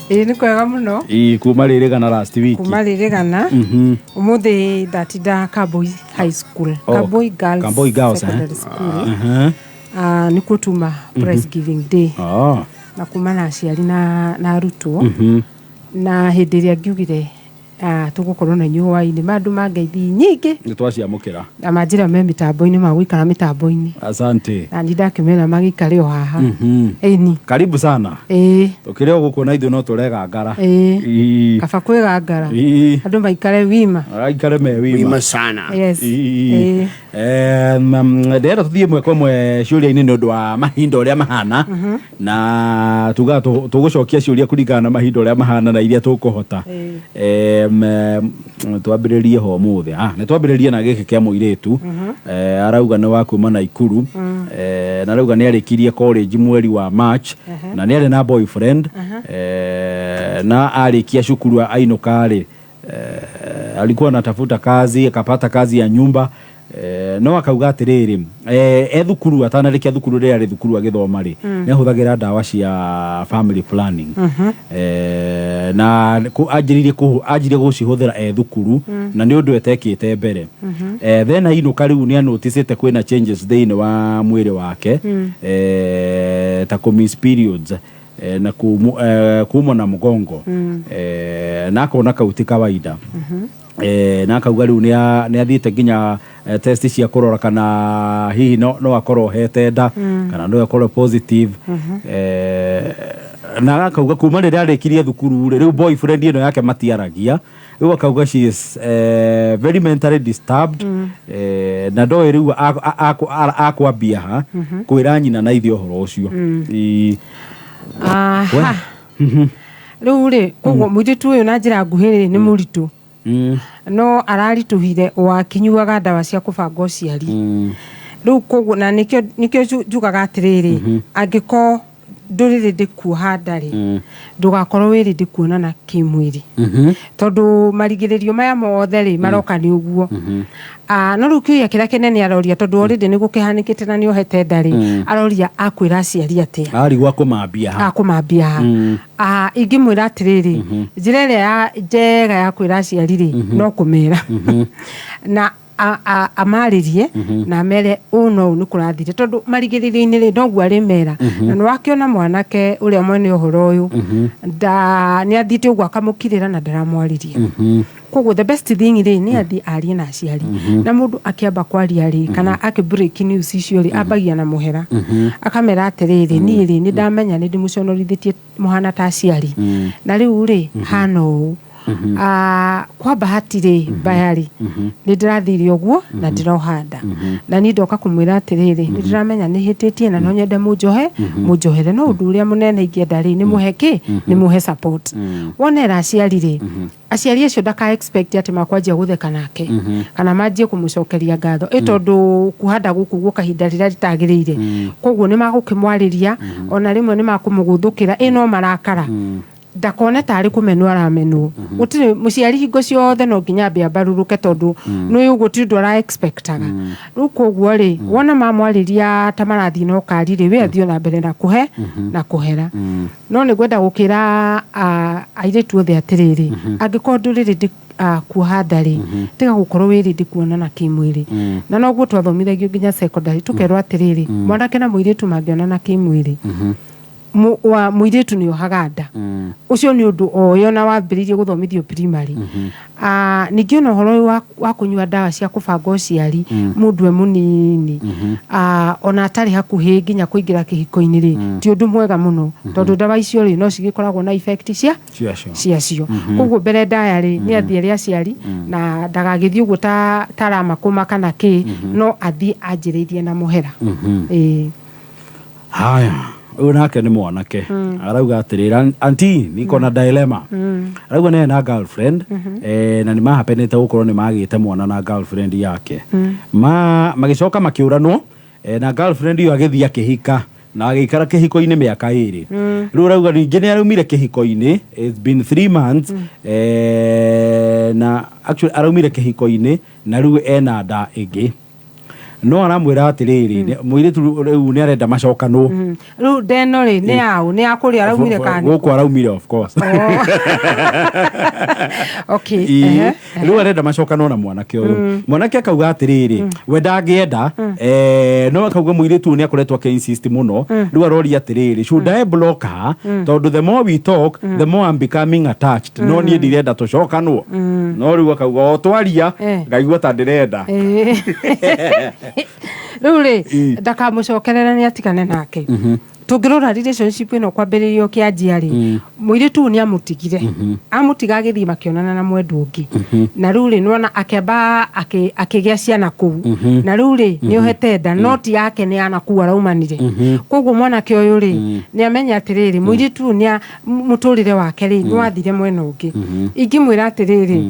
Nĩ kwega mũno. Kuma rĩrĩgana last week. Kuma rĩrĩgana. Ũmũthĩ ndatida Kaboi High School. Kaboi Girls Secondary School. Nĩ kutuma Press Giving Day. Na kuma na aciari na arutwo. Na hĩndĩ ĩrĩa ngiugire tugukorwo na nyũwa-inĩ mandu mangeithi nyingĩ nĩtwaciamũkĩra na manjĩra me mitambo-inĩ ma gũikara mitambo-inĩ. Asante. Na ndakĩmera magĩikare o haha. Ĩni. Karibu sana. Tukĩrĩ o gũkũ na ithuĩ no tũregangara. Kaba kwĩgangara. Andũ maikare wima. Aikare me wima sana. Yes. Ndĩrenda tuthiĩ mweko mwe ciũria-inĩ nĩ ũndũ wa mahinda ũrĩa mahana na tuga tũgũcokia ciũria kũringana na mahinda ũrĩa mahana na iria tũkũhota. Twambĩrĩrie ho mũthĩ nĩtwambĩrĩrie na gĩkĩ kĩa mũirĩtu arauga nĩ wa kuma Naikuru na arauga nĩ arĩkirie college mweri wa March na nĩ arĩ na boyfriend na arĩkia cukuru ainũka-rĩ alikuwa anatafuta kazi akapata kazi ya nyumba no akauga atĩrĩrĩ thukuru atanarĩkia thukuru rĩrĩa arĩ thukuru agĩthoma-rĩ nĩahũthagĩra ndawa cia family planning na anjirie gũcihũthĩra thukuru na nĩ ũndũ etekĩte mbere then ainũka rĩu nĩ anoticĩte kwĩna changes thĩinĩ wa mwĩrĩ wake ta miss periods na kuumwa na mũgongo na akona kauti kawaida na akauga rĩu nĩ athiĩte nginya test cia kũrora kana hihi no akorwo hete nda kana no akorwo positive na akauga kuma rĩrĩa arĩkirie thukuru rĩu boyfriend ĩno yake matiaragia rĩu akauga she is very mentally disturbed na ndoĩ rĩu akwambia kwĩra nyina na ithe ũhoro ũcio. Rĩu-rĩ koguo mũirĩtu ũyũ na njĩra nguhĩ nĩ mũritũ no ararituhire wakinyuaga ndawa cia kũbanga ũciari. Rĩu koguo na nĩkĩo njugaga atĩrĩrĩ angĩkorwo ndũrĩ rĩndĩ kuoha nda-rĩ ndũgakorwo wĩ rĩndĩ kuonana kĩmwĩrĩ tondũ marigĩrĩrio maya mothe-rĩ maroka nĩ ũguo. No rĩu kĩũria kĩrĩa kĩnene aroria tondũ already nĩ gũkĩhanĩkĩte na nĩ ohete nda-rĩ aroria akwĩra aciari atĩa arigwo akũmambia ha ingĩmwĩra atĩrĩrĩ njĩra ĩrĩa njega ya kwĩra aciari-rĩ no kũmera na amarĩrie na mere no nĩ kũrathire tondũ marigĩrĩrio-inĩ noguo arĩmera na nĩwakĩona mwanake ũrĩa mwene ũhoro ũyũ nĩ athiĩte ũguo akamũkirĩra na ndaramwarĩria. Koguo the best thing-rĩ nĩ athiĩ arie na aciari na mũndũ akĩamba kwaria-rĩ kana break news icio-rĩ ambagia na mũhera akamera atĩrĩrĩ niĩ-rĩ nĩ ndamenya nĩ ndĩmũconorithĩtie mũhana ta aciari na rĩu-rĩ hana ũũ kwa bahati-rĩ mbayari nĩ ndĩrathire ũguo na ndĩrohanda na niĩ ndoka kũmwĩra atĩrĩrĩ nĩ ndĩramenya nĩ hĩtĩtie na no nyende mũnjohere no ũndũ ũrĩa mũnene ingĩenda-rĩ nĩ mũhe nĩ mũhe support. Wonera aciari-rĩ aciari acio ndaka expect atĩ makwanjia gũtheka nake kana manjie kũmũcokeria ngatho tondũ kuhanda gũkũ guo kahinda rĩrĩa rĩtagĩrĩire koguo nĩ magũkĩmwarĩria ona rĩmwe nĩ makũmũgũthũkĩra no marakara ndakone tarĩ kũmenwo aramenwo gũtirĩ mũciari hingo ciothe no nginya ambe ambarũrũke tondũ nĩ ũguo ti ũndũ ara expectaga. Rĩu koguo-rĩ wona mamwarĩria ta marathiĩ na ũkari-rĩ we athiĩ na mbere na kũhe na kũhera no nĩ ngwenda gũkĩra airĩtu othe atĩrĩrĩ angĩkorwo ndũrĩ rĩndĩ kuoha nda-rĩ tiga gũkorwo wĩ rĩndĩ kuonana kĩmwĩrĩ na noguo twathomithagio nginya secondary tũkerwo atĩrĩrĩ mwanake na mũirĩtu mangĩonana kĩmwĩrĩ mũirĩtu nĩ ohaga nda ũcio nĩ ũndũ oyo na wambĩrĩirie gũthomithio primary. Ningĩ ona ũhoro wa kũnyua ndawa cia kũbanga ũciari mũndũ mũnini ona atarĩ hakuhĩ nginya kũingĩra kĩhiko-inĩ-rĩ ti ũndũ mwega mũno tondũ ndawa icio-rĩ no cigĩkoragwo na effect ciacio. Koguo mbere ndaya-rĩ nĩ athiĩ aciari na ndagagĩthiĩ ũguo ta aramakũma kana kĩ no athiĩ anjĩrĩirie na mũhera. Haya ũyũ nake nĩ mwanake arauga atĩrĩra anti niko na dilemma arauga nĩ na girlfriend na nĩ mahapenete gũkorwo nĩ magĩte mwana na girlfriend yake magĩcoka makĩũranwo na girlfriend iyo agĩthiĩ akĩhika na agĩikara kĩhiko-inĩ mĩaka 2 rĩu arauga ningĩ nĩ araumire kĩhiko-inĩ it's been 3 months na actually araumire kĩhiko-inĩ na rĩu ena nda ĩngĩ no aramwira atiriri muiritu riu ni arenda macokano riu ndeno ri ni au ni akuri araumire kani guku araumire of course okay riu arenda macokano na mwanake uyu mwanake akauga atiriri we ndangienda no akauga muiritu ni akoretwo insist muno riu arori atiriri should I block her tondu the more we talk the more I'm becoming attached no ni ndirenda tucokanwo no riu akauga o twaria ngaigua ta ndirenda riu ri ndakamucokerera ni atigane nake tungirora relationship ino kwambiririo kianjia ri muiritu ni amutigire amutiga agithii makionana na mwendu ungi na riu ri nona akeba akigia ciana kuu na riu ri ni uhete nda noti yake ni anaku araumanire koguo mwanake uyu ri ni amenya atiriri muiritu ni muturire wake ri ni wathire mwena ungi ingimwira atiriri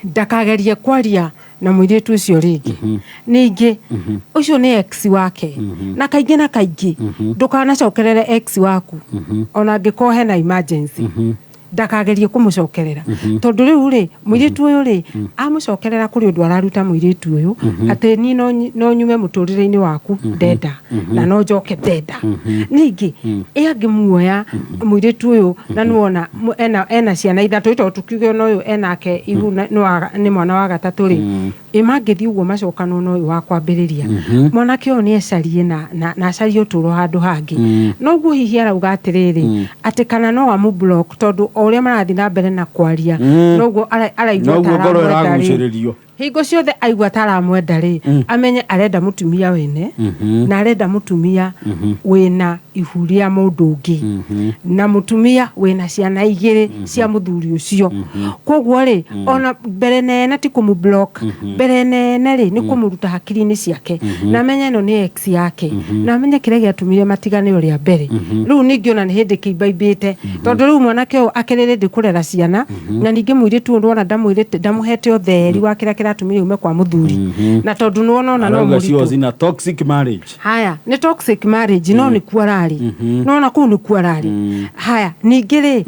ndakagerie kwaria na muiritu ucio ringi ningi ucio ni ex wake na kaingi ndukanacokerere ex waku ona ngiko hena emergency ndakagerie kumucokerera tondu riu ri muiritu uyu ri amucokerera kuri undu araruta muiritu uyu ati ni no nyume muturire-ini waku ndenda na no njoke ndenda ningi angimuoya muiritu uyu na nuona ena ciana ithatu ito tukiuge no uyu enake igu ni mwana wa gatatu ri imangithi uguo macokano no uyu wa kwambiriria mwanake uyu ni ecarie na acarie uturo handu hangi no guo hihi arauga atiriri ati kana no amu block tondu uria marathi na mbere na kwaria noguo araigua taraguciririo hingo ciothe aigua taramwenda ri amenye arenda mutumia wene na arenda mutumia wina ihuria mundu ungi na mutumia wina ciana igiri cia muthuri ucio koguo ri ona mbere nene ti kumu block mbere nene ri ni kumuruta hakiri-ini ciake na amenye no ni ex yake na amenye kire giatumire matigane uria mbere riu ningi ona ni hindi kibaibite tondu riu mwanake u akirire ndi kurera ciana na ningi muiritu undu ona ndamuhete utheri wa kira atumire ume kwa muthuri na tondu nuona ona no muritu zina toxic marriage haya ni toxic marriage no ni kuarari nona ku ni kuarari haya ningire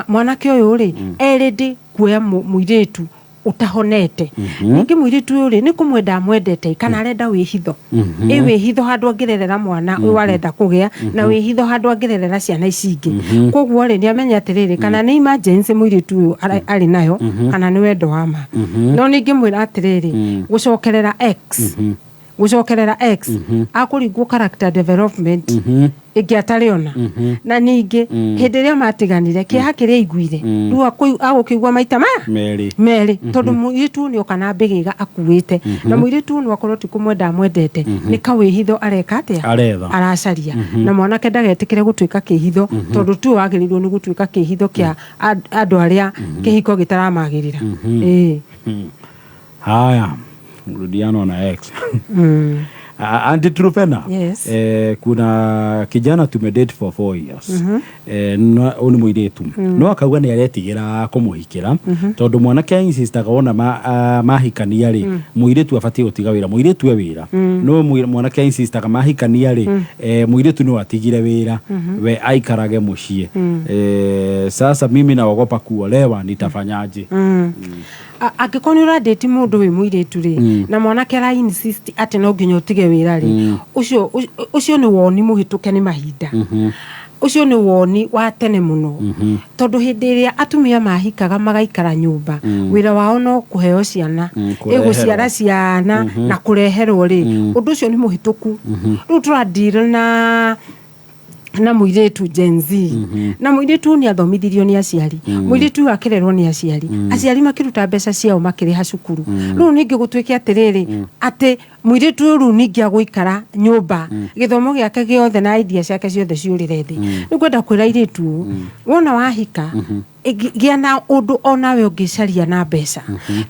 mwanake uyu ri eredi kuya muiritu utahonete ningi muiritu uri ni kumwenda mwendete kana arenda wihitho wihitho handu angirerera mwana uyu arenda kugia na wihitho handu angirerera ciana icingi koguo ri ni amenya atiriri kana ni emergency muiritu uyu ari nayo kana ni wendo wa ma no ningi mwira atiriri gucokerera ex akuringwo character development igiatariona na ningi hindi ria matiganire kiha kiria iguire riu agukigwa maita meri tondu muiritu ni okana bigiga akuite na muiritu ni akorwo ti kumwenda mwendete ni kawihitho areka atia aracaria na mwanake ndagetikire gutuika kihitho tondu tu wagirirwo ni gutuika kihitho kia andu aria kihiko gitaramagirira haya rudiano na ex Anti Trupena, yes. Kuna kijana tumedate for 4 years. Uni muiritu. No akauga ni aretigira kumuhikira. Tondu mwanake insistaga ona mahikania ri muiritu afatie gutiga wira. Muiritu we wira. No mwanake insistaga mahikania ri muiritu no atigire wira. We aikarage mucie. Sasa mimi naogopa kuolewa nitafanyaje? Agikoni ura date mundu wi muiritu ri na mwanake ara insist ati no nginya utige wira ri ucio ni woni muhituke ni mahinda ucio ni woni wa tene muno tondu hindi iria atumia mahikaga magaikara nyumba wira wao no kuheo ciana iguciara ciana na kureherwo ri undu ucio ni muhituku riu turadeal na muiritu Gen Z na muiritu ni athomithirio ni aciari muiritu akirerwo ni aciari makiruta mbeca ciao makiriha cukuru riu ningi gutwike atiriri ati muiritu ru ningi aguikara nyumba githomo giake giothe na idea ciake ciothe ciurire thi ni kwenda kwira iritu wona wahika giana undu onawe ungicaria na mbeca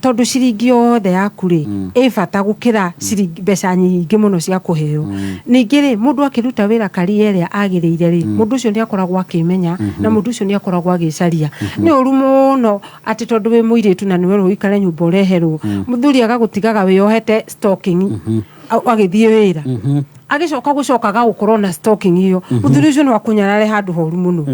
tondu ciringi yothe yaku ri ibata gukira ciringi mbeca nyingi muno cia kuheo ningi ri mundu akiruta wira kariere agiriire ri mundu ucio ni akoragwo akimenya na mundu ucio ni akoragwo agicaria ni uru muno ati tondu we muiritu na niwe ruikare nyumba ureherwo muthuri agagutigaga wiyohete stocking agithie wira agicoka gucokaga gukorwo na stalking iyo uthuri ucio no akunyarare handu horu muno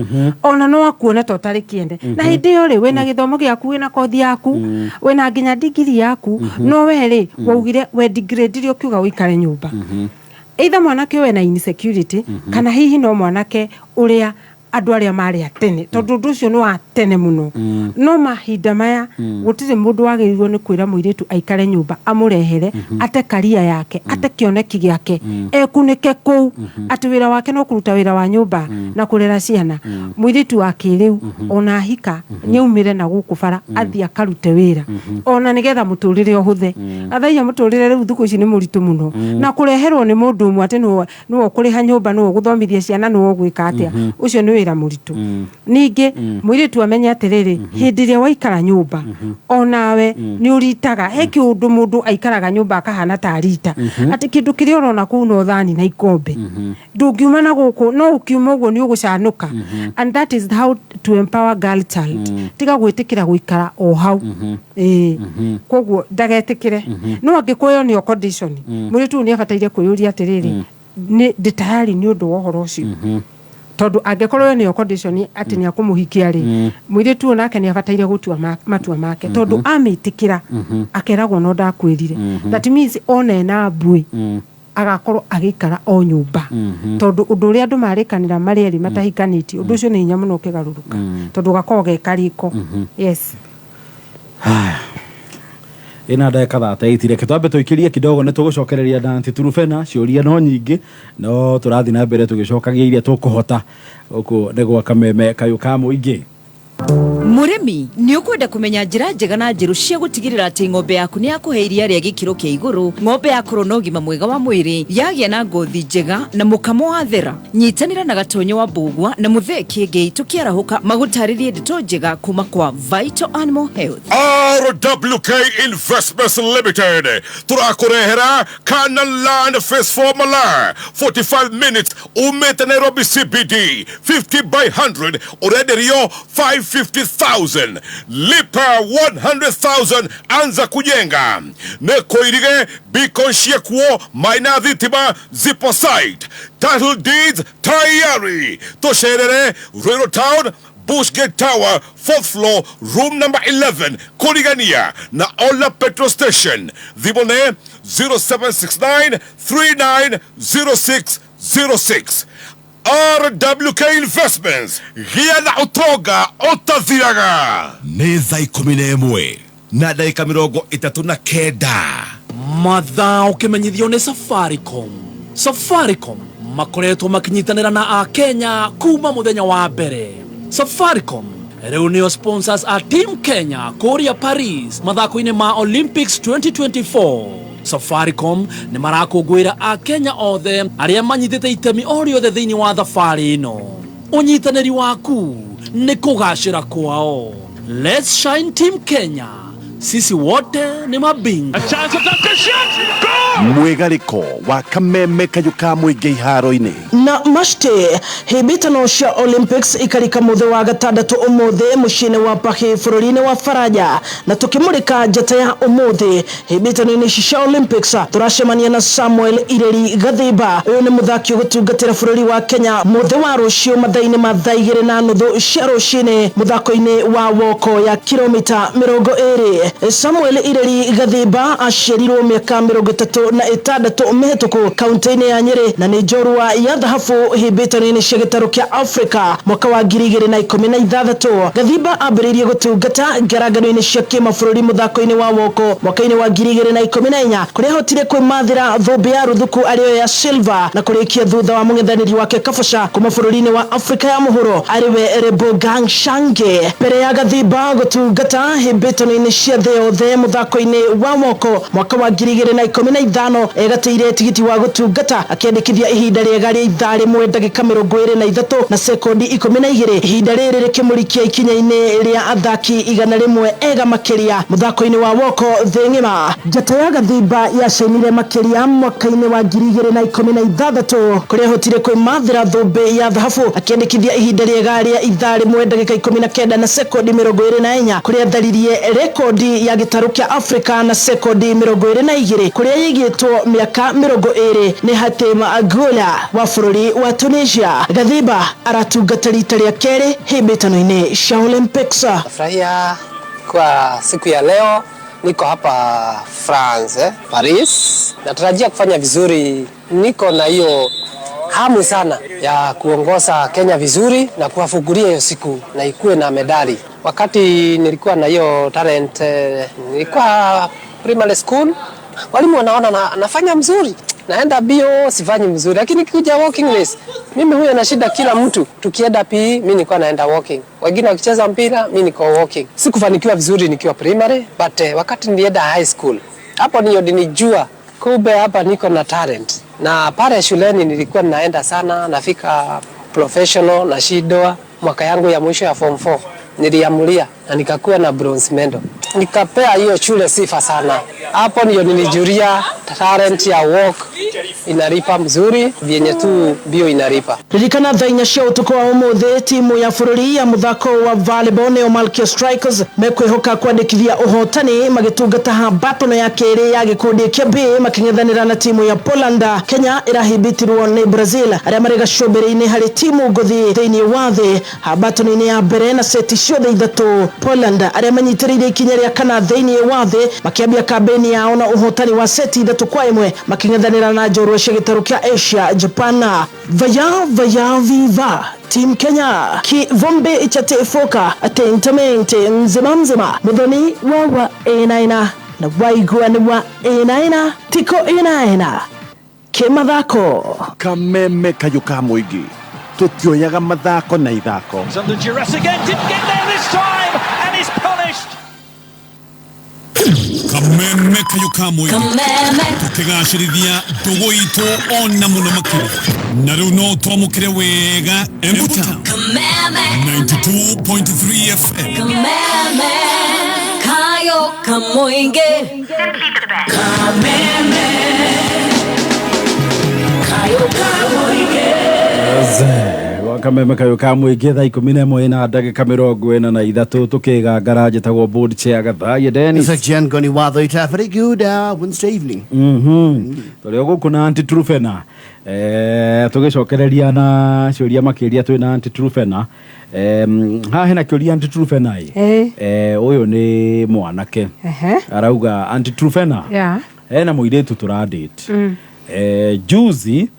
ona no akuona to tari kiende na hindi yo ri wena githomo giaku wena kothi yaku wena nginya degree yaku no we ri waugire we degrade ri ukiuga uikare nyumba either mwanake we na insecurity kana hihi no mwanake uria andu aria mari atene tondu ndu ucio no atene muno no mahinda maya gutire mundu wagirirwo ni kwira muiritu aikare nyumba amurehere ate karia yake ate kioneki giake ekunike kuu ati wira wake no kuruta wira wa nyumba na kurera ciana muiritu wake riu ona hika nyeumire na guku bara athi akarute wira ona nigetha muturire ohuthe athaia muturire riu thuku ici ni muritu muno na kureherwo ni mundu umwe ati no kuriha nyumba no guthomithia ciana no gwika atia ucio ni wira muritu ningi muiritu amenya atiriri hindi ria waikara nyumba onawe ni uritaga he kiundu mundu aikaraga nyumba akahana ta rita ati kindu kiria urona kuu no thani na ikombe ndungiuma na guku no ukiuma uguo ni ugucanuka and that is how to empower girl child tiga gwitikira guikara o hau koguo ndagetikire no angikuyo ni condition muiritu ni abataire kwiyuria atiriri ni tayari ni undu wa horo ucio tondu angekorwo ni condition ati ni akumuhikia ri muiritu onake ni abataire gutua matua make tondu amitikira akeragwo no ndakwirire that means one na mbui agakorwo agikara o nyumba tondu undu ria andu marikanira marieri matahikaniti undu ucio ni nyamu no kigaruruka tondu gakorwo gekariko yes ina ndeka thate itire kitwambe tuikirie kidogo ne tugucokereria Nanti Turufena ciuria no nyingi no turathi na mbere tugicokagia iria tukuhota uko negwa kameme kayu ka muingi Murimi ni ukwenda kumenya njira njega na njiru cia gutigirira ati ng'ombe yaku ni yakuheiria ria gikiro kia iguru ng'ombe yaku no gima mwega wa mwiri yagia na ngothi njega na mukamo wa thera nyitanira na gatonyo wa Mbugua na mutheki ingi tukiarahuka magutaririe ndeto njega kuma kwa Vital Animal Health. RWK Investments Limited turakurehera Canaan Land Phase 4 Malar 45 minutes umete Nairobi CBD 50 by 100 already rio 550,000 lipa 100,000 anza kujenga nekoirige bikonshie kuo maina dhitima zipo site title deeds tayari tosherere Ruiru Town Bushgate Tower 4th floor room number 11 Kurigania na Ola Petrol Station dhibone 0769 390606 RWK Investments gia na utoga otathiraga nĩ thaa 11 na dakika 39 mathaa ukimenyithio ni Safaricom makoretwo makinyitanira na Akenya kuma muthenya wa mbere. Safaricom riu nio sponsors a Team Kenya kuria Paris mathako-ini ma Olympics 2024. Safaricom ni marakungwira Akenya othe aria manyitite itemi o riothe thiini wa thabari ino. Unyitaniri waku ni kugacira kwao. Let's shine Team Kenya. Sisi wote ni mabingwa. Mwigariko wa kameme kayuka muingi iharo-ini na mashte hibitano cia Olympics ikarika muthe wa gatandatu umuthe mucine wa Pahi bururi-ini wa Faraja na tukimurika njata ya umuthe hibitano-ini cia Olympics turacemania na Samuel Ireri Gathiba. Uyu ni muthaki ugutungatira bururi wa Kenya muthe wa rucio mathaa-ini ma thaa 2:30 cia rucini muthako-ini wa woko ya kilomita 20. Samuel Ireri Gathiba aciarirwo miaka 36 mihituku kaunti-ini ya Nyeri na ni njorua ya dhahabu hibitano-ini cia gitaro kia Africa mwaka wa 2016. Gathiba ambiririe gutungata ngaragano-ini cia kimabũrũri muthako-ini wa woko mwaka-ini wa 2014 kuria hotire kwimathira thũmbĩ ya ruthuku arĩyo ya silver na kurikia thutha wa mũng'ethanĩri wake Kabasha kuma bũrũri-ini wa Afrika ya mũhuro ariwe Rebogang Shange. Mbere ya Gathiba gutungata hibitano-ini cia thĩ yothe muthako-ini wa woko mwaka wa 2015 egateire tigiti wa gutungata akiandikithia ihinda rĩega rĩa ithaa rĩmwe ndagĩka 23 na sekondi 12. Ihinda rĩrĩ rĩkĩmũrikia ikinya-inĩ rĩa athaki 100 ega makĩria muthako-ini wa woko thĩ ng'ima. Njata ya Gathiba yacenire makĩria mwaka-ini wa 2016 kuria hotire kwimathira thũmbĩ ya dhahabu akiandikithia ihinda rĩega rĩa ithaa rĩmwe ndagĩka 19 na sekondi 24 kuria tharirie rekondi bondi ya gitaru kia Africa na sekodi 22 kuria yigitwo miaka 20 ni Hatem Agoula wa bururi wa Tunisia. Gathiba aratungatari taria keri hibitano-ini cia Olympics. Nafurahia kwa siku ya leo, niko hapa France, Paris. Natarajia kufanya vizuri, niko na hiyo hamu sana ya kuongoza Kenya vizuri na kuwafungulia hiyo siku na ikuwe na medali. Wakati nilikuwa na hiyo talent, nilikuwa primary school, walimu wanaona nafanya mzuri, naenda bio sifanyi mzuri, lakini kikuja walking race mimi huyo na shida. Kila mtu tukienda PE mimi nilikuwa naenda walking, wengine wakicheza mpira mimi niko walking. Sikufanikiwa vizuri nikiwa primary, but wakati nilienda high school hapo ndio nilijua kumbe hapa niko na talent. Na pale shuleni nilikuwa naenda sana, nafika professional na shidwa. Mwaka yangu ya mwisho ya form 4 niliamulia na nikakuwa na bronze medal. Nikapea hiyo shule sifa sana. Hapo ndio nilijuria talent ya walk inaripa mzuri, vyenye tu bio inaripa. Ririkana thainya cia utuko wa umuthi timu ya bururi ya muthako wa volleyball Neo Malkia Strikers mekwihoka kwandikithia uhotani magitungata habatono ya keri ya gikundi kia B making'ethanira na timu ya Poland. Kenya irahibitirwo ni Brazil aria mari gacubiri-ini hari timu nguthi thiini wa thi habatono-ini ya mbere na seti ciothe ithatu. Poland aria manyitiriire ikinya ria kana thiini wa thi makiambia kambeni yao na uhotani wa seti 3-1 making'ethanira na njorua cia gitaru kia Asia Japan. Vaya viva Team Kenya ki vombe ichatefoka atentamente nzima muthoni wa enaina na waigua ni wa enaina tiko enaina kimathako kameme kayuka muingi tutioyaga mathako na ithako. Kameme kayuka muingi tukigacirithia ndugu itu ona muno makiri na riu no twamukire wega Embuta 92.3 FM. Kameme kayuka muingi kameme kayuka muingi Kameme kayuka muingi thaa 11 na ndagika 43 tukigangara njitagwo board chair Gathaia Dennis. It's Jen Goni Watho ita very good Wednesday evening. Tuli guku na Anti Trufena tugicokereria na ciuria makiria twi na Anti Trufena. Ha hena kiuria Anti Trufena uyu ni mwanake arauga Anti Trufena hena muiretu turadate juzi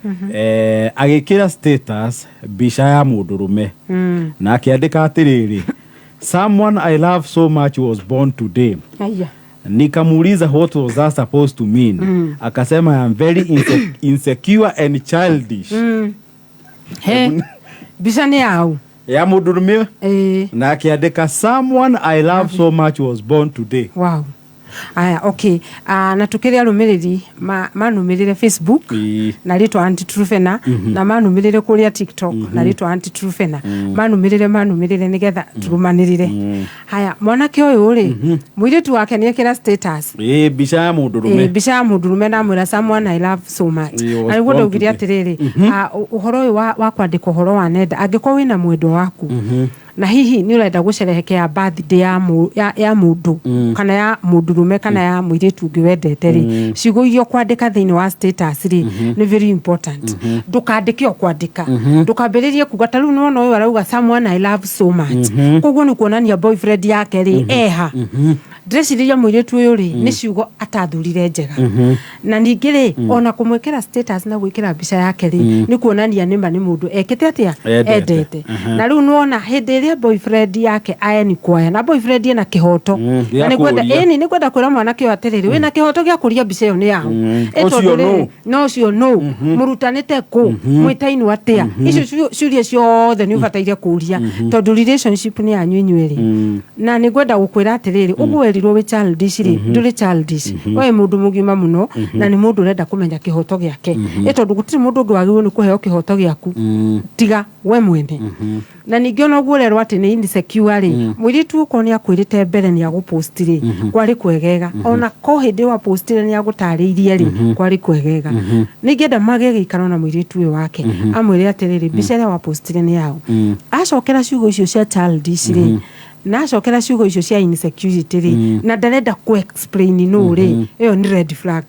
agikira status bisha ya mundurume na akiandika atiriri someone I love so much was born today. Nikamuuliza what was that supposed to mean? Akasema I am very insecure and childish. Bisha ni au ya mundurume na akiandika someone I love so much was born today. Wow. Aya, okay. Na tukiria rumiriri manumirire Facebook na ritwa Anti Trufena na manumirire kuria TikTok na ritwa Anti Trufena manumirire nigetha turumanirire. Haya, mwanake uyu ri muiritu wake ni ekira status bisha ya mundurume na mwira someone I love so much. Na niguo ndaugiria atiriri uhoro uyu wa kwandika uhoro wa nenda angikorwo wina mwendo waku na hihi ni urenda gucerehekea birthday ya mundu kana ya mundurume kana ya muiritu ungi wendete ri ciugo iyo kwandika thiini wa status ri ni very important. Ndukandike kwandika ndukambiririe kuga taru no no arauga someone I love so much koguo ni kuonania boyfriend yake ri eha ndreciria muiritu uyu ri ni ciugo atathurire njega na ningi ri ona kumwekera status na gwikira mbica yake ri ni kuonania nima ni mundu ekete atia endete na riu nuona hindi ria boyfriend yake aeni kwaya na boyfriend ena kihoto na ni kwenda kwira mwanake atiriri wina kihoto gia kuria mbica iyo ni yao no cio no murutanite ku mwitainu atia icio ciuria ciothe ni ubataire kuria tondu relationship ni anyu inyueri na ni kwenda gukwira atiriri uguo erirwo wi childish ri nduri childish we mundu mugima muno na ni mundu urenda kumenya kihoto giake tondu gutiri mundu ungi wagirwo ni kuheo kihoto giaku tiga we mwene na ningi ona guo rero ati ni insecure ri mwiritu uko ni akwirite mbere ni agupost ri kwari kwegega ona ko hindi wa post ri ni agutariirie ri kwari kwegega ningienda mage gikaro na mwiritu uyu wake amwire atiriri mbica ria wa post ri ni yao acokera ciugo icio cia childish ri na cokera ciugo icio cia insecurity ri na ndarenda ku explain no ri iyo ni red flag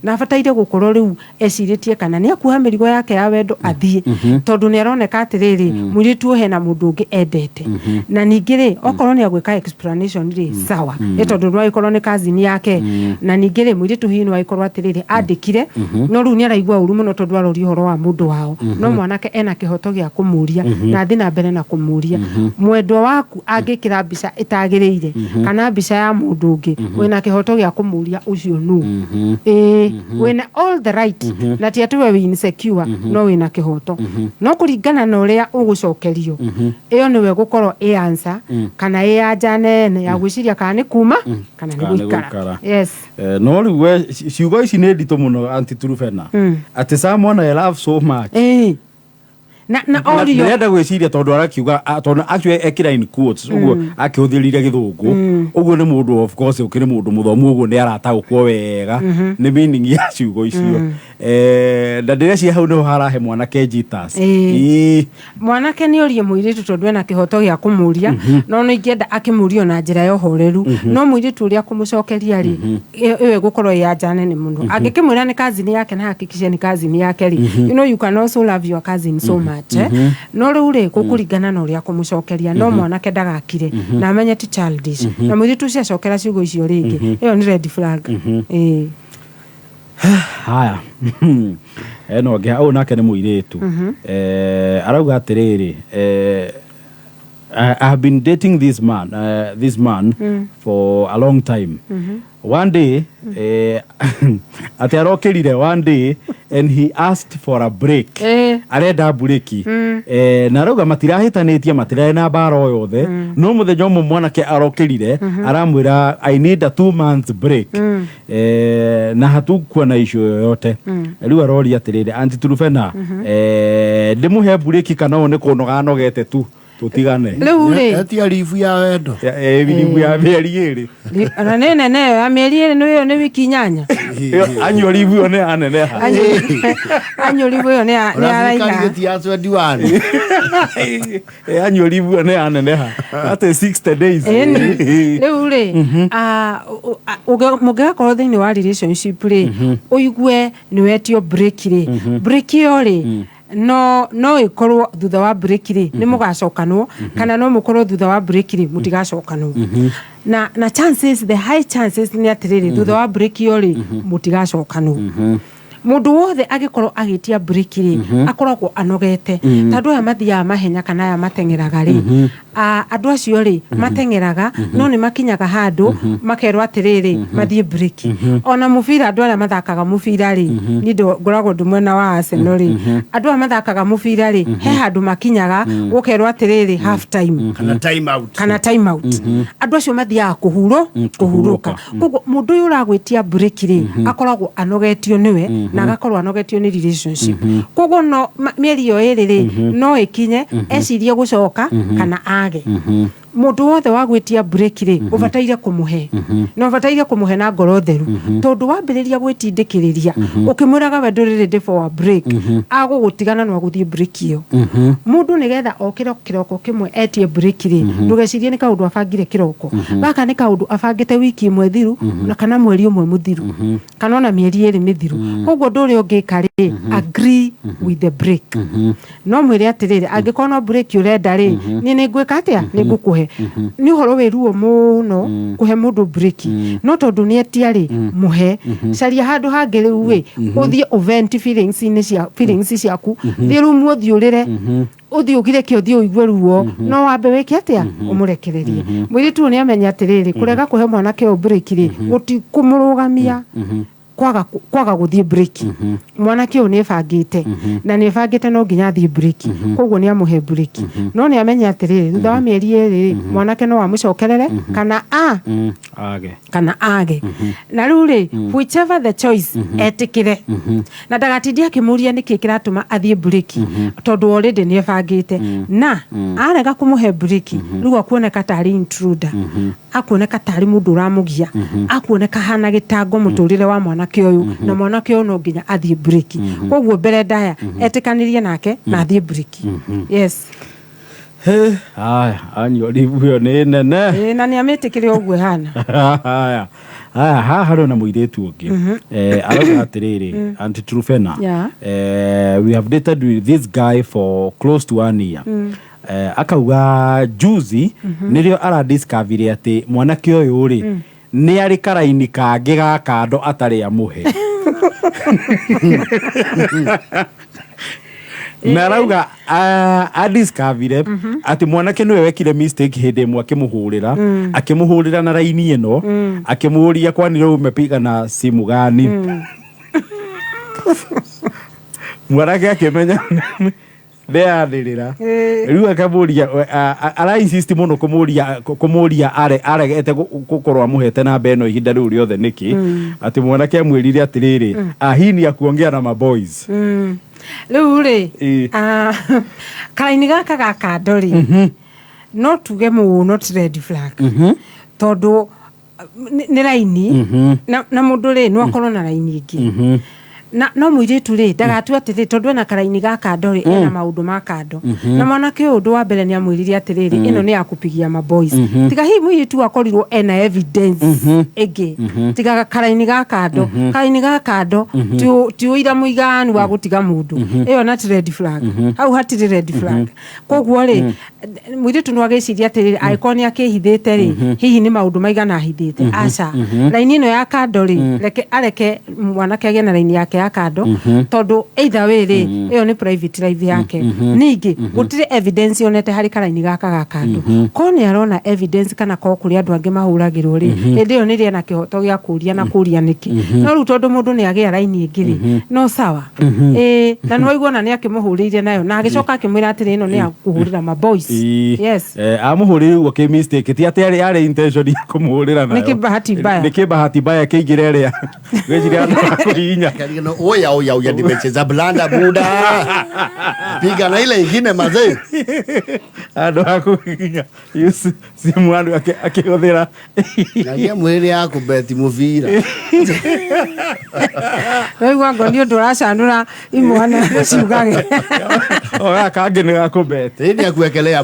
na bataire gukorwo riu eciritie kana ni akuha mirigo yake ya wendo athie tondu ni aroneka atiriri mwiritu hena mundu ungi endete na ningire okorwo ni agwika explanation ri sawa tondu no ikorwo ni kazini yake na ningire mwiritu hino aikorwo atiriri andikire no riu ni araigua uru muno tondu arori horo wa mundu wao no mwanake ena kihoto gia kumuria na thi na mbere na kumuria mwendwa waku angikira mbica itagiriire kana mbica ya mundu ungi wina kihoto gia kumuria ucio nu wina all the right na ti atuwe wi insecure no wina kihoto no kuringana na uria ugucokerio iyo niwe gukorwo answer kana anja nene ya gwiciria kana ni kuma kana ni guikara yes no riu ciugo ici ni ndito muno anti Turufena ati someone I love so much na audio nenda gwiciria tondu arakiuga tondu actually ekira in quotes uguo akiuthirire githungu uguo ni mundu of course ukiri mundu muthomu uguo ni aratagukwo wega ni meaning ya ciugo icio ndireci hau no harahe mwanake jitas mwanake ni urie muiritu tondu ena kihoto gia kumuria no no ingenda akimurio na njira ya horeru no muiritu uria kumucokeria ri iwe gukorwo ya jane ni mundu angikimwira ni kazini yake na hakikisha ni kazini yake ri you know you can also love your cousin so much no riu ri kukuringana na uria kumucokeria no mwanake ndagakire na amenye ti childish na muiritu cia cokera ciugo icio ringi iyo ni red flag haya eno nge au nake ni muiritu arauga atiriri I have been dating this man for a long time. One day ati arokirire one day and he asked for a break arenda bureki na arauga matirahitanitie matirae na bara o yothe no muthenya umwe mwanake arokirire aramwira I need a 2 months break na hatukua na issue yoyote riu arori atirire anti Turufena ndimuhe bureki kana one kunoga nogete tu tutigane riu ati alifu ya wendo bilifu ya mieri iri ana nene ya mieri iri no ni wiki nyanya anyo livu one aneneha anyo livu one araina kali ya 21 anyo livu one aneneha ate 60 days riu ri mugakorwo thiini wa relationship ri uigue ni wetio break ri break yo ri no ikorwo thutha wa break ri ni mugacokanwo kana no mukorwo thutha wa break ri mutigacokanwo na chances the high chances ni atiriri thutha wa break yo ri mutigacokanwo mundu wothe agikorwo agitia break ri akoragwo anogete tondu aya mathia mahenya kana aya matengeraga ri andu acio ri matengeraga no ni makinyaga handu makerwo atiriri mathie break ona mubira andu aria mathakaga mubira ri ni ndo ngoragwo ndumwena wa Arsenal ri andu aria mathakaga mubira ri he handu makinyaga gukerwo atiriri half time kana time out andu acio mathia kuhuruka koguo mundu uyu uragwitia break ri akoragwo anogetio niwe na agakorwo anogetio ni relationship koguo no mieri yo iri no ikinye ecirie gucoka kana age mundu wothe wa gwitia break ri ubataire kumuhe no ubataire kumuhe na ngoro theru tondu wambiriria gwitindikiriria ukimwiraga we nduriri for a break agugutigana no guthie break iyo mundu nigetha okire kiroko kimwe etie break ri ndugecirie ni kaundu afangire kiroko baka ni kaundu afangite wiki imwe thiru na kana mweri umwe muthiru kana ona mieri iri mithiru koguo nduri ungika ri agree with the break no mwire atiriri angikono break urenda ri ni ngwika atia ni ngukuhe ni horo wiruo muno kuhe mundu break no tondu ni etia ri muhe caria handu hangire uwe uthie vent feelings ciaku thiru mu uthiurire uthiugire ki uthie uigwe ruo no wambe wiki atia umurekererie mwiritu ni amenya atiriri kurega kuhe mwana ke break ri utikumurugamia kwaga guthie break mwanake uyu ni bangite na ni bangite no nginya thie break koguo ni amuhe break no ni amenya atiriri thutha wa mieri iri mwanake no amucokerere kana age na riu ri whichever the choice etikire na ndagatindie akimuria niki kiratuma athie break tondu already ni bangite na arega kumuhe break riu akuoneka tari intruder akuoneka tari mundu uramugia akuoneka hana gitango muturire wa mwana kioyu na mwana kioyu no nginya athie break koguo mbere ndaya etikanirie nake na athie break yes Haya, anyo livuyo nĩ nene. Na nĩ amĩtĩkĩre ũguo hana. Haya. Haha rĩo na mũirĩtu ũngĩ. Arauga atĩrĩrĩ, Aunty Trufena. We have dated with this guy for close to 1 year. Akauga juzi nĩrĩo aradiscover atĩ mwanake ũyũ rĩ nĩ arĩ karaini kangĩ ga kando atarĩ amũhe. Na arauga adiscover ati mwanake nĩwe wekire mistake hĩndĩ ĩmwe akĩmũhũrĩra na raini ĩno akĩmũria kwani rĩu umepiga na simu gani. Mwanake akĩmenya ndeathĩrĩra rĩu akamũria ara insist mũno kũmũria aregete gũkorwo amũhete namba ĩno ihinda rĩu rĩothe nĩkĩ atĩ mwanake amwĩrire atĩrĩrĩ ahini akuongea na maboys. Rĩu rĩ karaini gaka ga kando rĩ no tuge mũno ti red flag tondũ nĩ raini na mũndũ rĩ no akorwo na raini ingĩ no mũirĩtu rĩ ndagatue atĩrĩ tondũ ena karaini ga kando rĩ ena maũndũ ma kando na mwanake ũndũ wa mbere nĩ amwĩrire atĩrĩrĩ ĩno nĩ yakupigia maboys tiga hihi mũirĩtu akorirwo ena evidence ĩngĩ tiga karaini ga kando ti ũira mũiganu wa gũtiga mũndũ ĩyo na ti red flag hau hatirĩ red flag koguo rĩ mũirĩtu no agĩciria atĩrĩrĩ angĩkorwo nĩ akĩhithĩte rĩ hihi nĩ maũndũ maigana ahithĩte aca raini ĩno ya kando rĩ areke mwanake agĩe na raini yake ya kando tondu either way ri iyo ni private life yake ningi gutire evidence yonete hari karaini gaka ga kando ko ni arona evidence kana ko kuri andu ange mahuragirwo ri hindi iyo ni ri na kihoto gya kuria na kuria niki no ru tondu mundu ni agia raini ingiri no sawa na no igona ni akimuhurire nayo na agicoka akimwira atiri ino ni akuhurira ma boys yes amuhurire ugo ke mistake ti atari yare intention ya kumuhurira nayo niki bahati mbaya kiingire ria gwejire andu akuhinya oya nimecheza blanda buda piga na ile ingine mazee ando akuhinya yusu simu andu akihũthĩra na mwiri yako beti muvira wewe ngoni undu racanura imwana ciugage oya kange ni gakubete ni akuekelea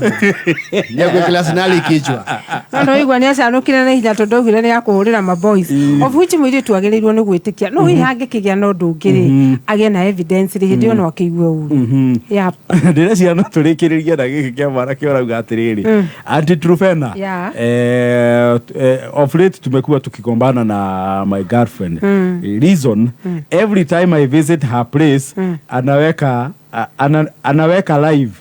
ni akuekelea sinali kichwa ando igwa ni acanukire na hinya tondu ogire ni akuhurira ma boys of which mwiri twagĩrĩirwo ni gwĩtĩkia no ihange kĩgĩa no ndũngĩrĩ agĩa na evidence rĩ hĩndĩ ono akĩigua ũru yap ndĩreciria no tũrĩkĩrĩrie na gĩkĩ kĩa mwanake ũrauga atĩrĩrĩ Aunty Trufena of late tumekuwa tukigombana na my girlfriend reason every time I visit her place anaweka live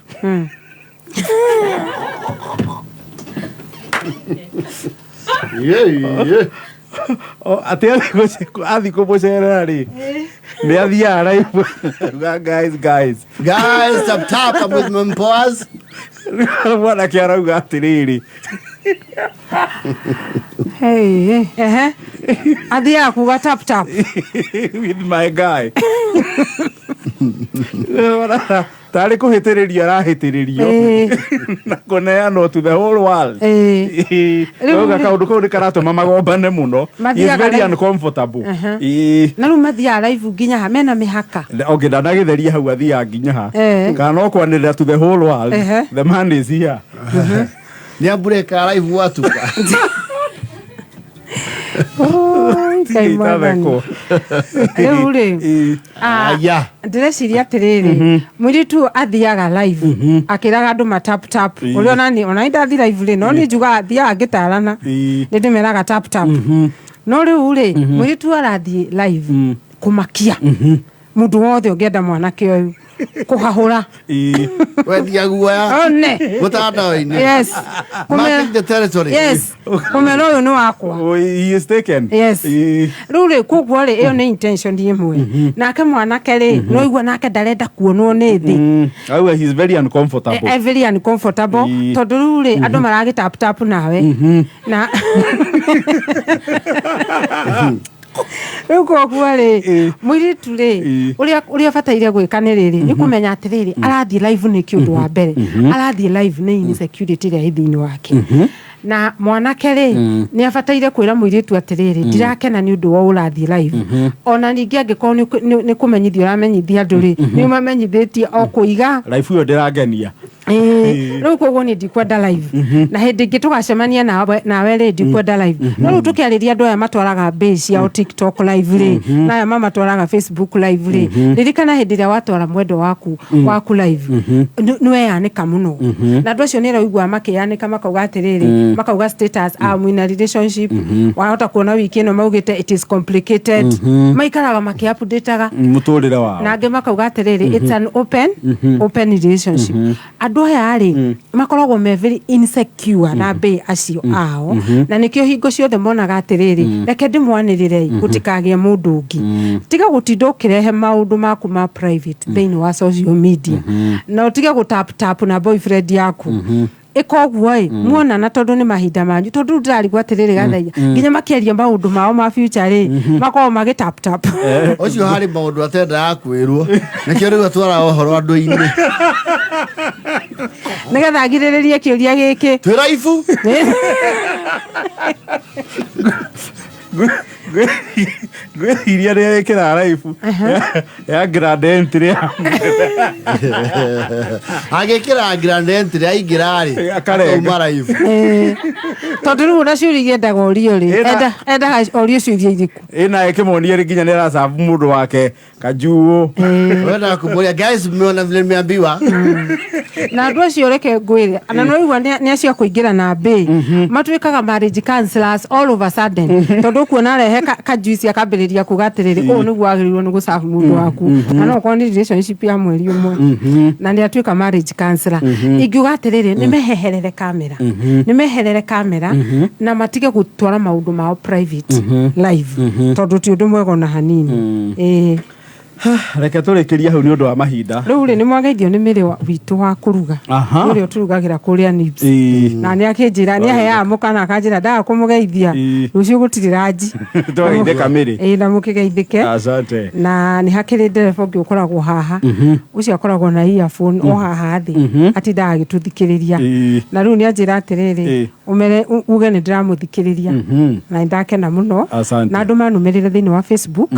ati athi kumucerera ri ni athia live guys tap I'm with my pause mwana kiarauga atiriri hey athia kuga tap with my guy tari kuhitiririo arahitiririo na kuneano to the whole world oga kaundu kau karatuma magombane muno is very uncomfortable na ru mathia live nginya ha mena mihaka okay ndanagitheria hau athia nginya ha kana no kwanirira to the whole world the man is here ni abureka live watu ndĩreciria atĩrĩrĩ mũirĩtu athiaga live akĩraga andũ matap ũrĩa onani ona ndathi live rĩ no nĩ njugaga athiaga ngĩtarana nĩ ndĩmeraga tap no rĩu rĩ mũirĩtu arathiĩ live kũmakia mũndũ wothe ũngĩenda mwanake ũyũ kuhahura wendia guoya gutanda-inĩ yes marking the territory yes kumeno uyu ni wakwa he is taken yes riu ri koguo ri iyo ni intention imwe nake mwanake ri no igua nake ndarenda kuonwo ni thi he is very uncomfortable very uncomfortable tondu riu ri andu maragi tap nawe na Ruko kwale mwiritu ri uria bataire gwika ni riri ni kumenya atiriri arathi live ni kiundu wa mbere arathi live ni insecurity ria hithini wake na mwanake ri ni abataire kwira mwiritu atiriri ndirakena ni undu wa urathi live ona ningi angiko ni kumenyithio ramenyithia andu ri ni mamenyithitie o kuiga live yo ndirangenia Rĩu koguo nĩ ndikwenda live na hĩndĩ ĩngĩ tũgacemania nawe rĩ ndikwenda live no rĩu tũkĩarĩria andũ aya matwaraga base yao TikTok live rĩ na aya matwaraga Facebook live rĩ ririkana hĩndĩ ĩrĩa watwara mwendo waku live nĩweyanĩka mũno na andũ acio nĩ raigua makĩyanĩka makauga atĩrĩrĩ makauga status in a relationship wahota kuona wiki ĩno maugĩte it is complicated maikaraga makĩupdateaga mũtũrĩre wao na angĩ makauga atĩrĩrĩ it's an open relationship andũ aya rĩ makoragwo me very insecure na be acio ao na nĩkĩo hingo ciothe monaga atĩrĩrĩ reke ndĩmwanĩrĩre gũtikagĩe mũndũ ũngĩ tiga gũtinda ũkĩrehe maũndũ maku ma private thĩinĩ wa social media na ũtige gũtap na boyfriend yaku ikoguo muonana tondu ni mahinda manyu tondu ndirarigwa atiriri gathaia nginya makĩaria maũndũ mao ma future makorwo magĩtap ũcio harĩ maũndũ atendaga kwĩrwo nĩkĩo rĩu atwara ũhoro andũ-inĩ nĩgetha agirĩrĩrie kĩũria gĩkĩ twĩra ibu gwĩciria rĩrĩa ĩkĩra raibu ya grand entry agĩkĩra grand entry aingĩra-rĩ akauma raibu tondũ rĩu ũrĩa ciũria igĩendaga ũrio rĩ endaga ũrio ciũria irĩkũ ĩna ĩkĩmonia rĩ nginya nĩ aracabu mũndũ wake Kajuo wenda kũmũria guys mmeona vile nimeambiwa na andũ acio reke ngwĩre na no igua nĩ acio kũingĩra na mbĩ matuĩkaga marriage counselors all of a sudden tondũ kuona rehe kajuici akambĩrĩria kuga atĩrĩrĩ ũũ nĩguo agĩrĩirwo nĩ gũcabu mũndũ waku na no okorwo nĩ relationship ya mweri ũmwe na nĩ atuĩka marriage counselor ingiuga atĩrĩrĩ nĩ meherere kamera na matige gũtwara maũndũ mao private live tondũ ti ũndũ mwega na hanini reke tũrĩkĩria hau nĩ ũndũ wa mahinda rĩu rĩ nĩ mwageithio nĩ mĩrĩ witũ wa kũruga ũrĩa ũturugagĩra kũrĩa Nibs na nĩ akĩnjĩra nĩ aheaga mũkana akanjĩra ndaga kũmũgeithia rũciũ gũtirĩ ranji twageithĩka mĩrĩ na mũkĩgeithĩke na nĩ hakĩrĩ ndereba ũngĩ ũkoragwo haha ũcio akoragwo na earphone o haha thĩ atindaga agĩtũthikĩrĩria na rĩu nĩ anjĩra atĩrĩrĩ uge nĩ ndĩramũthikĩrĩria na nĩ ndakena mũno na andũ manũmĩrĩre thĩinĩ wa Facebook